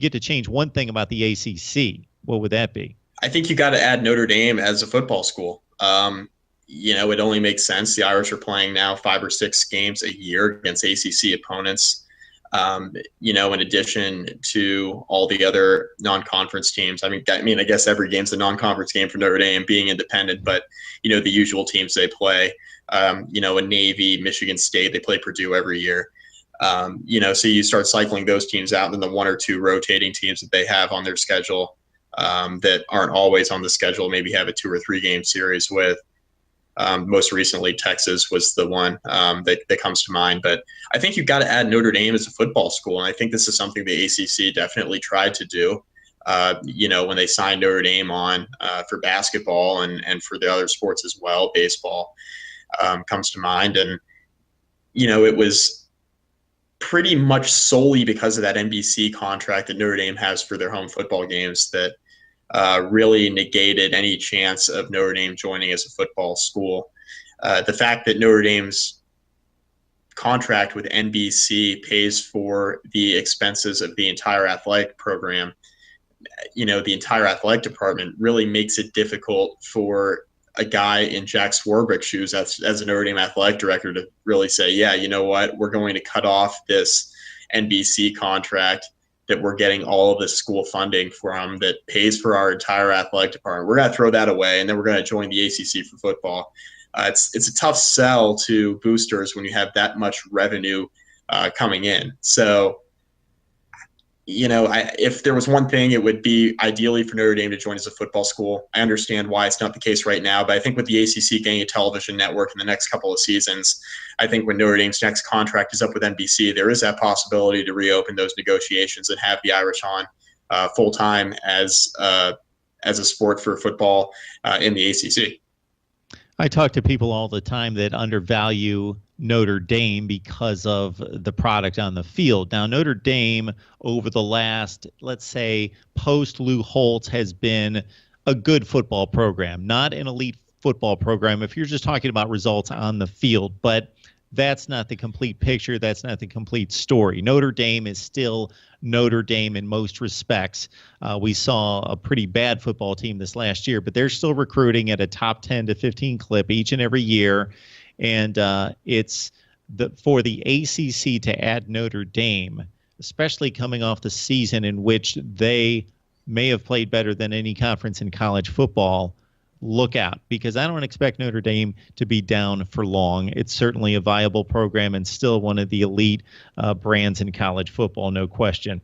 get to change one thing about the ACC, what would that be? I think you got to add Notre Dame as a football school. It only makes sense. The Irish are playing now 5 or 6 games a year against ACC opponents. In addition to all the other non-conference teams. I mean, I guess every game's a non-conference game for Notre Dame, being independent, but, the usual teams they play, a Navy, Michigan State, they play Purdue every year. So you start cycling those teams out, and then the 1 or 2 rotating teams that they have on their schedule that aren't always on the schedule, maybe have a 2 or 3 game series with. Most recently, Texas was the one that comes to mind. But I think you've got to add Notre Dame as a football school. And I think this is something the ACC definitely tried to do, when they signed Notre Dame on for basketball and for the other sports as well. Baseball comes to mind. And, it was pretty much solely because of that NBC contract that Notre Dame has for their home football games that really negated any chance of Notre Dame joining as a football school. The fact that Notre Dame's contract with NBC pays for the expenses of the entire athletic program, the entire athletic department really makes it difficult for a guy in Jack Swarbrick's shoes as a Notre Dame athletic director to really say, yeah, you know what, we're going to cut off this NBC contract that we're getting all of this school funding from that pays for our entire athletic department. We're going to throw that away, and then we're going to join the ACC for football. It's a tough sell to boosters when you have that much revenue coming in. So, if there was one thing, it would be ideally for Notre Dame to join as a football school. I understand why it's not the case right now, but I think with the ACC getting a television network in the next couple of seasons, I think when Notre Dame's next contract is up with NBC, there is that possibility to reopen those negotiations and have the Irish on full-time as a sport for football in the ACC. I talk to people all the time that undervalue Notre Dame because of the product on the field. Now, Notre Dame over the last, let's say, post Lou Holtz has been a good football program, not an elite football program if you're just talking about results on the field, but that's not the complete picture. That's not the complete story. Notre Dame is still Notre Dame in most respects. We saw a pretty bad football team this last year, but they're still recruiting at a top 10 to 15 clip each and every year. And it's for the ACC to add Notre Dame, especially coming off the season in which they may have played better than any conference in college football. Look out, because I don't expect Notre Dame to be down for long. It's certainly a viable program and still one of the elite brands in college football, no question.